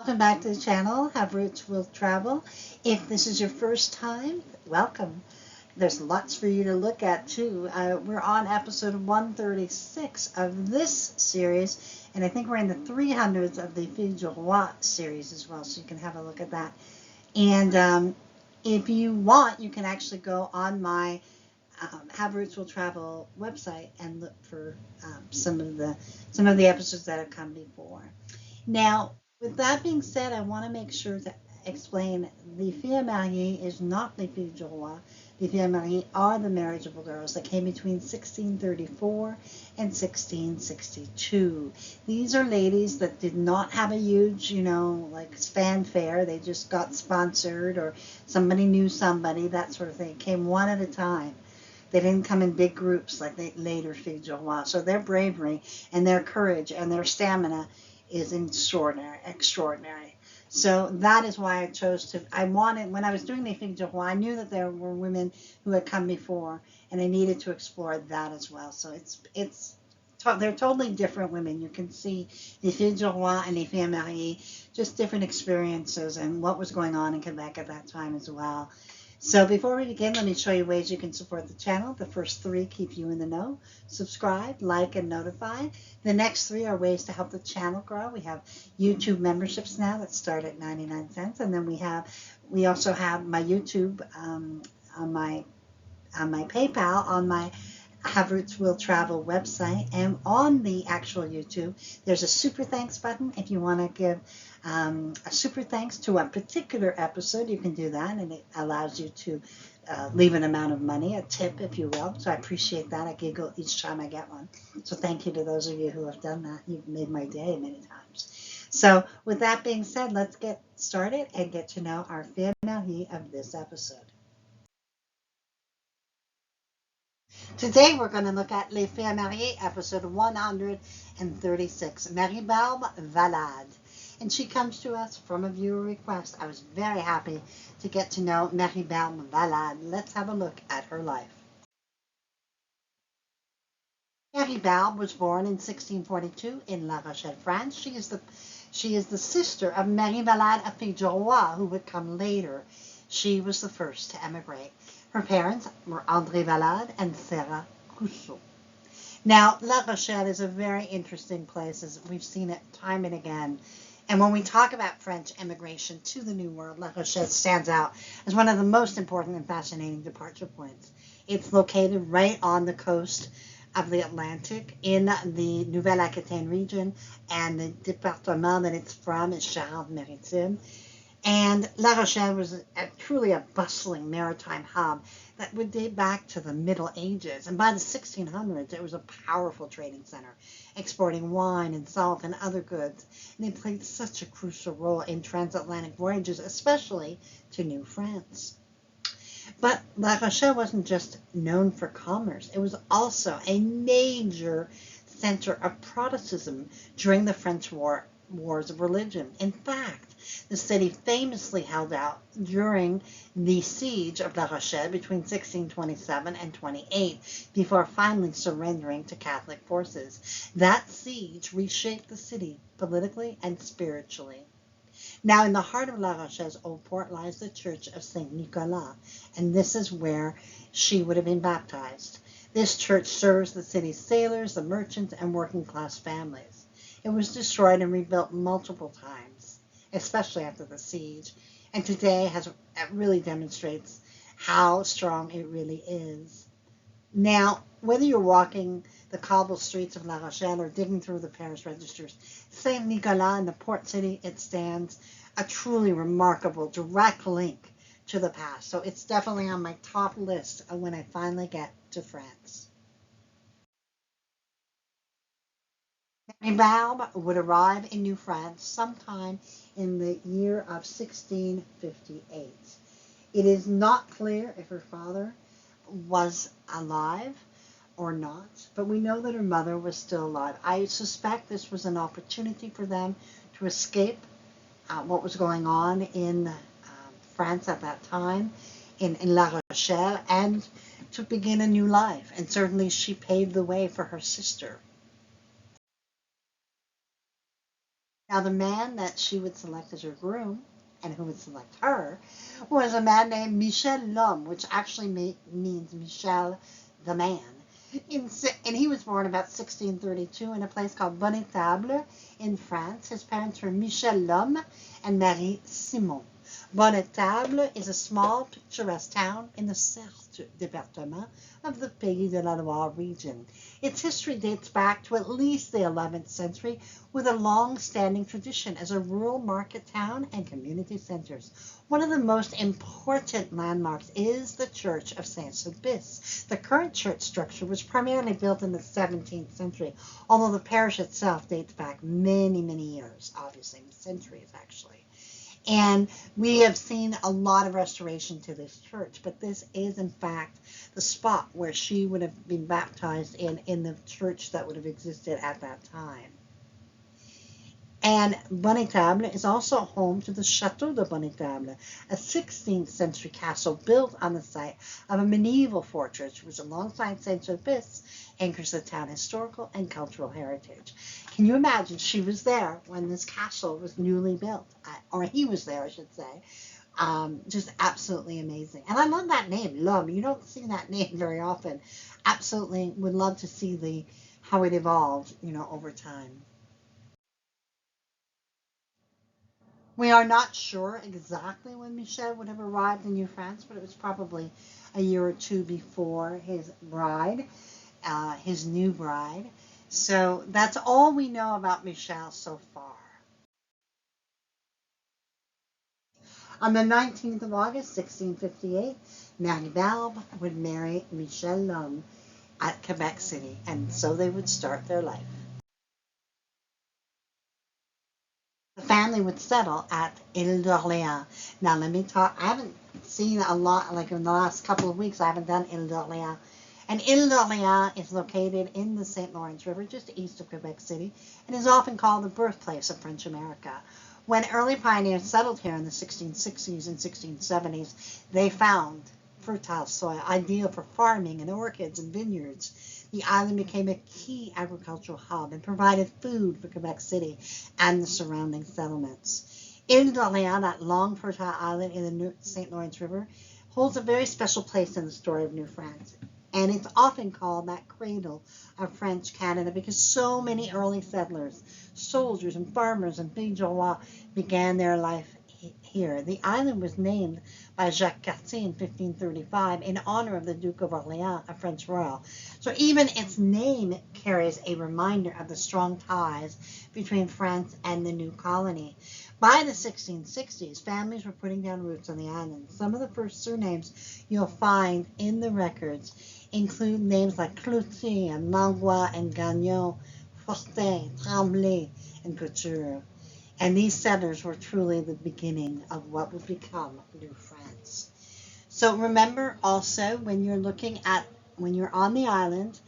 Welcome back to the channel, Have Roots Will Travel. If this is your first time, welcome. There's lots for you to look at too. We're on episode 136 of this series, and I think we're in the 300s of the Fille du Roi series as well, so you can have a look at that. And if you want, you can actually go on my Have Roots Will Travel website and look for some of the episodes that have come before. Now, with that being said, I want to make sure to explain the filles mariées is not les filles du roi. The filles mariées are the marriageable girls that came between 1634 and 1662. These are ladies that did not have a huge, like fanfare. They just got sponsored or somebody knew somebody, that sort of thing. It came one at a time. They didn't come in big groups like the later filles du roi. So their bravery and their courage and their stamina is extraordinary. So that is why I wanted, when I was doing the Filles du Roi, I knew that there were women who had come before, and I needed to explore that as well. So they're totally different women. You can see the Filles du Roi and the Filles Mariées, just different experiences and what was going on in Quebec at that time as well. So before we begin, let me show you ways you can support the channel. The first three keep you in the know. Subscribe, like, and notify. The next three are ways to help the channel grow. We have YouTube memberships now that start at 99 cents. And then we also have my YouTube on my PayPal, on my Have Roots Will Travel website, and on the actual YouTube, there's a super thanks button. If you want to give a super thanks to a particular episode, you can do that, and it allows you to leave an amount of money, a tip, if you will. So I appreciate that. I giggle each time I get one. So thank you to those of you who have done that. You've made my day many times. So with that being said, let's get started and get to know our Fille Marie of this episode. Today we're going to look at Les Filles Mariées, episode 136, Marie Barbe Valade. And she comes to us from a viewer request. I was very happy to get to know Marie Barbe Valade. Let's have a look at her life. Marie Barbe was born in 1642 in La Rochelle, France. She is the sister of Marie Valade of Fille du Roi, who would come later. She was the first to emigrate. Her parents were André Valade and Sarah Rousseau. Now, La Rochelle is a very interesting place, as we've seen it time and again. And when we talk about French immigration to the New World, La Rochelle stands out as one of the most important and fascinating departure points. It's located right on the coast of the Atlantic in the Nouvelle-Aquitaine region, and the département that it's from is Charente-Maritime. And La Rochelle was truly a bustling maritime hub that would date back to the Middle Ages. And by the 1600s, it was a powerful trading center, exporting wine and salt and other goods. And it played such a crucial role in transatlantic voyages, especially to New France. But La Rochelle wasn't just known for commerce. It was also a major center of Protestantism during the French wars of religion. In fact, the city famously held out during the siege of La Rochelle between 1627 and 28 before finally surrendering to Catholic forces. That siege reshaped the city politically and spiritually. Now, in the heart of La Rochelle's old port lies the church of Saint Nicolas, and this is where she would have been baptized. This church serves the city's sailors, the merchants, and working class families. It was destroyed and rebuilt multiple times, especially after the siege, and today it really demonstrates how strong it really is. Now, whether you're walking the cobble streets of La Rochelle or digging through the parish registers, Saint Nicolas in the port city, it stands a truly remarkable direct link to the past. So it's definitely on my top list of when I finally get to France. Marie Barbe would arrive in New France sometime in the year of 1658. It is not clear if her father was alive or not, but we know that her mother was still alive. I suspect this was an opportunity for them to escape what was going on in France at that time, in La Rochelle, and to begin a new life. And certainly she paved the way for her sister. Now, the man that she would select as her groom, and who would select her, was a man named Michel l'Homme, which actually means Michel the man. And he was born about 1632 in a place called Bonnetable in France. His parents were Michel l'Homme and Marie Simon. Bonnetable is a small, picturesque town in the Sarthe department of the Pays de la Loire region. Its history dates back to at least the 11th century, with a long-standing tradition as a rural market town and community centers. One of the most important landmarks is the Church of Saint-Sulpice. The current church structure was primarily built in the 17th century, although the parish itself dates back many, many years, obviously centuries actually. And we have seen a lot of restoration to this church, but this is in fact the spot where she would have been baptized in the church that would have existed at that time. And Bonnetable is also home to the Château de Bonnetable, a 16th century castle built on the site of a medieval fortress, which alongside Saint-Sulpice anchors the town's historical and cultural heritage. Can you imagine? She was there when this castle was newly built, or he was there, I should say. Just absolutely amazing. And I love that name, L'Homme. You don't see that name very often. Absolutely would love to see how it evolved, over time. We are not sure exactly when Michel would have arrived in New France, but it was probably a year or two before his new bride. So that's all we know about Michel so far. On the 19th of August, 1658, Marie Barbe would marry Michel l'Homme at Quebec City, and so they would start their life. The family would settle at Ile d'Orléans. Now, let me talk. I haven't seen a lot, like in the last couple of weeks, I haven't done Ile d'Orléans. And Ile d'Orléans is located in the St. Lawrence River, just east of Quebec City, and is often called the birthplace of French America. When early pioneers settled here in the 1660s and 1670s, they found fertile soil, ideal for farming and orchids and vineyards. The island became a key agricultural hub and provided food for Quebec City and the surrounding settlements. Ile d'Orléans, that long fertile island in the St. Lawrence River, holds a very special place in the story of New France. And it's often called that cradle of French Canada because so many early settlers, soldiers and farmers and villageois began their life here. The island was named by Jacques Cartier in 1535 in honor of the Duke of Orleans, a French royal. So even its name carries a reminder of the strong ties between France and the new colony. By the 1660s, families were putting down roots on the island. Some of the first surnames you'll find in the records include names like Cloutier and Langlois and Gagne, Fortin, Tremblay, and Couture. And these settlers were truly the beginning of what would become New France. So remember also when you're on the island,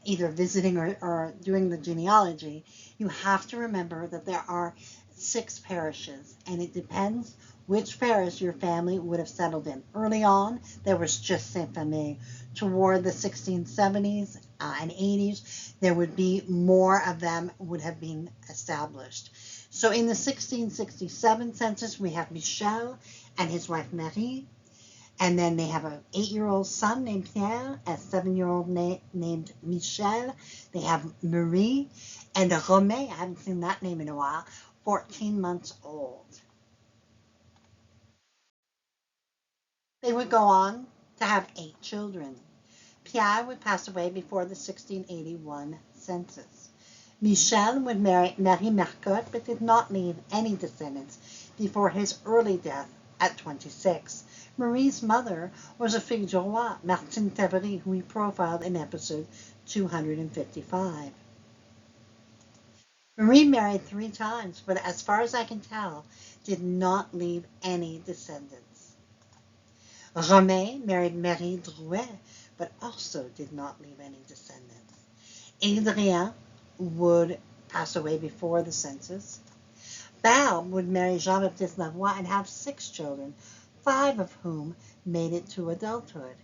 either visiting or doing the genealogy, you have to remember that there are 6 parishes, and it depends which parish your family would have settled in. Early on, there was just Saint-Famille. Toward the 1670s and 80s, there would be more of them would have been established. So in the 1667 census, we have Michel and his wife Marie, and then they have an 8-year-old son named Pierre, a 7-year-old named Michel. They have Marie and Romain, I haven't seen that name in a while, 14 months old. They would go on to have 8 children. Pierre would pass away before the 1681 census. Michel would marry Marie Marcotte, but did not leave any descendants before his early death at 26. Marie's mother was a fille du roi, Martine Tavery, who we profiled in episode 255. Marie married 3 times, but as far as I can tell, did not leave any descendants. Romain married Marie Drouet, but also did not leave any descendants. Adrien would pass away before the census. Barbe would marry Jean-Baptiste Lavoie and have 6 children, 5 of whom made it to adulthood.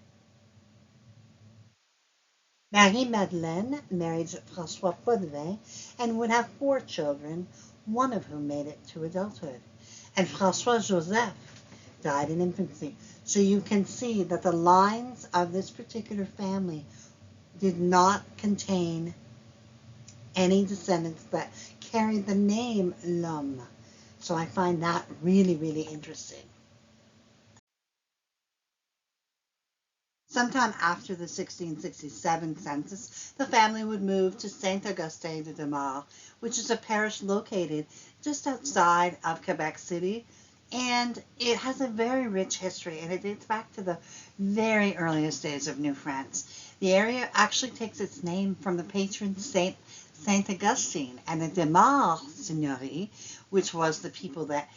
Marie-Madeleine married François Potvin and would have 4 children, one of whom made it to adulthood. And François Joseph died in infancy. So you can see that the lines of this particular family did not contain any descendants that carried the name L'Homme. So I find that really, really interesting. Sometime after the 1667 census, the family would move to Saint-Augustin de Demarre, which is a parish located just outside of Quebec City. And it has a very rich history, and it dates back to the very earliest days of New France. The area actually takes its name from the patron saint, Saint Augustine, and the Demarre Seigneurie, which was the people that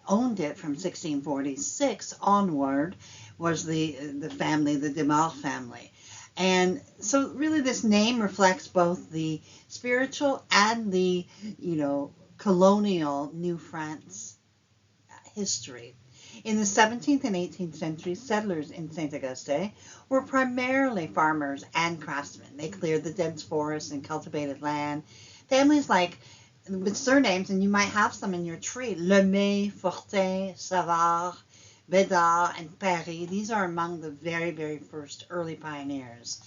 owned it from 1646 onward, was the family, the Demarre family. And so really this name reflects both the spiritual and the, colonial New France history. In the 17th and 18th centuries, settlers in Saint-Auguste were primarily farmers and craftsmen. They cleared the dense forests and cultivated land. Families like, with surnames, and you might have some in your tree, Lemay, Fortin, Savard, Bédard, and Paris. These are among the very, very first early pioneers.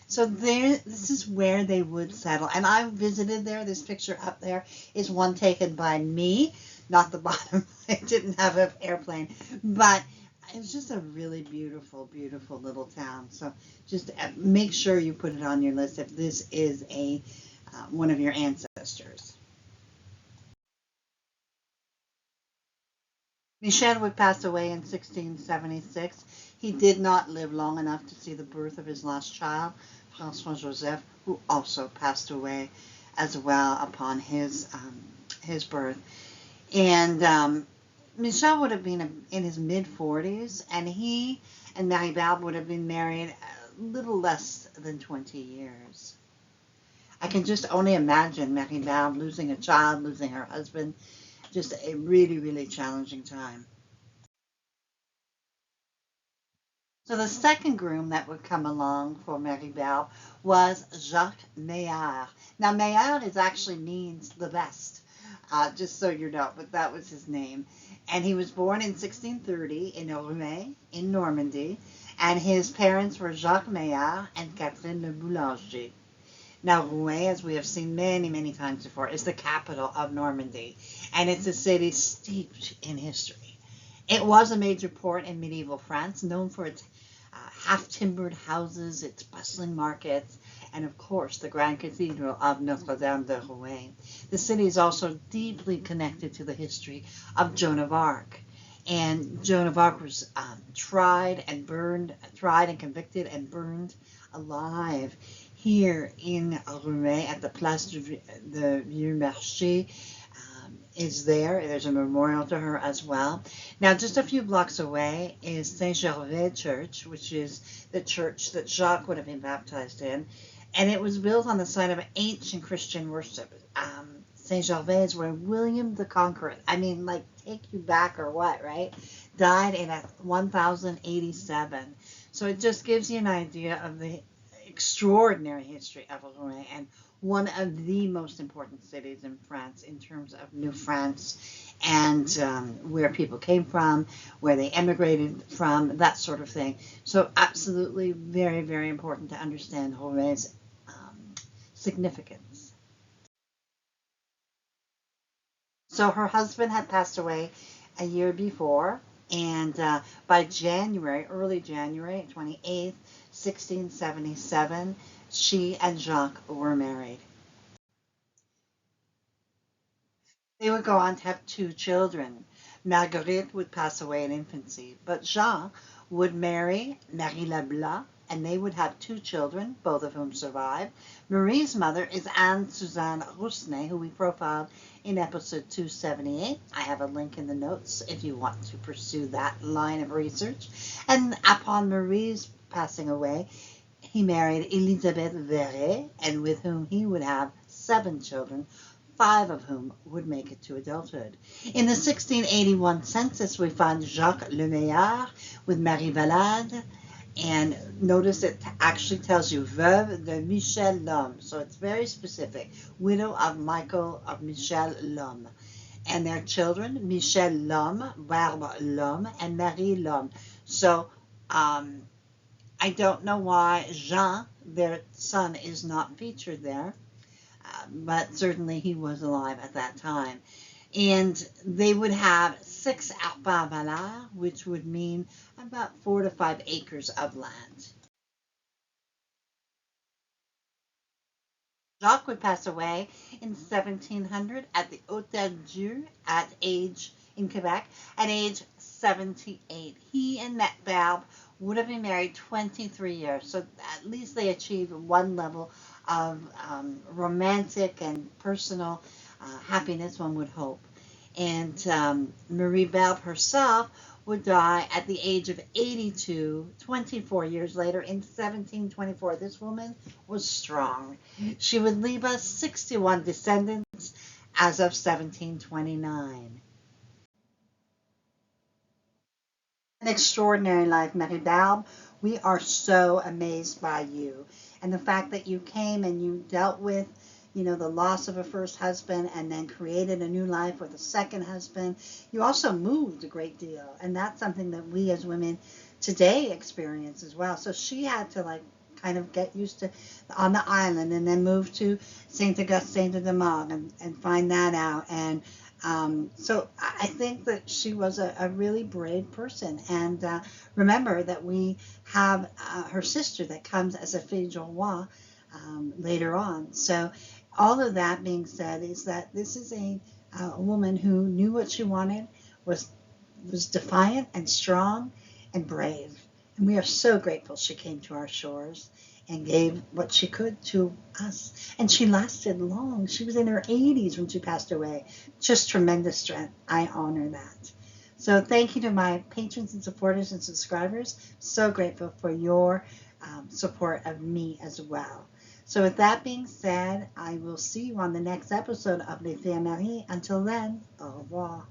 So this is where they would settle. And I visited there. This picture up there is one taken by me, not the bottom. I didn't have an airplane. But it's just a really beautiful, beautiful little town. So just make sure you put it on your list if this is one of your ancestors. Michel would pass away in 1676. He did not live long enough to see the birth of his last child, François Joseph, who also passed away as well upon his birth. And Michel would have been in his mid-40s, and he and Marie Barbe would have been married a little less than 20 years. I can just only imagine Marie Barbe losing a child, losing her husband. Just a really, really challenging time. So the second groom that would come along for Marie Barbe was Jacques Maillard. Now Maillard actually means the best, just so you know, but that was his name. And he was born in 1630 in Rouen, in Normandy, and his parents were Jacques Maillard and Catherine Le Boulanger. Now, Rouen, as we have seen many, many times before, is the capital of Normandy, and it's a city steeped in history. It was a major port in medieval France, known for its half-timbered houses, its bustling markets, and of course, the Grand Cathedral of Notre-Dame de Rouen. The city is also deeply connected to the history of Joan of Arc. And Joan of Arc was tried and convicted and burned alive here in Rouen at the Place du Vieux Marché. Is there. There's a memorial to her as well. Now, just a few blocks away is Saint-Gervais Church, which is the church that Jacques would have been baptized in. And it was built on the site of ancient Christian worship. Saint-Gervais is where William the Conqueror, take you back or what, right? Died in 1087. So it just gives you an idea of the extraordinary history of Rouen and one of the most important cities in France in terms of New France and where people came from, where they emigrated from, that sort of thing. So absolutely very, very important to understand Rouen's significance. So her husband had passed away a year before, and by early January 28th, 1677, she and Jacques were married. They would go on to have two children. Marguerite would pass away in infancy, but Jean would marry Marie Leblanc, and they would have two children, both of whom survived. Marie's mother is Anne-Suzanne Roussenet, who we profiled in episode 278. I have a link in the notes if you want to pursue that line of research. And upon Marie's passing away, he married Elisabeth Verret, and with whom he would have 7 children, 5 of whom would make it to adulthood. In the 1681 census, we find Jacques Le Maillard with Marie Valade, And notice it actually tells you Veuve de Michel Lhomme. So it's very specific. Widow of Michel Lhomme. And their children, Michel Lhomme, Barbe Lhomme, and Marie Lhomme. So um, I don't know why Jean, their son, is not featured there, but certainly he was alive at that time. And they would have 6 arpents, which would mean about 4 to 5 acres of land. Jacques would pass away in 1700 at the Hôtel Dieu in Quebec at age 78. He and Barbe would have been married 23 years, so at least they achieved one level of romantic and personal happiness, one would hope. And Marie Barbe herself would die at the age of 82, 24 years later in 1724. This woman was strong. She would leave us 61 descendants as of 1729. An extraordinary life, Marie Barbe. We are so amazed by you. And the fact that you came and you dealt with, the loss of a first husband and then created a new life with a second husband. You also moved a great deal. And that's something that we as women today experience as well. So she had to kind of get used to on the island and then move to Saint Augustin de Marne and find that out. And so I think that she was a really brave person. And remember that we have her sister that comes as a fille du roi later on. So all of that being said is that this is a woman who knew what she wanted, was defiant and strong and brave. And we are so grateful she came to our shores and gave what she could to us. And she lasted long. She was in her 80s when she passed away. Just tremendous strength. I honor that. So thank you to my patrons and supporters and subscribers. So grateful for your support of me as well. So with that being said, I will see you on the next episode of Les Filles Mariées. Until then, au revoir.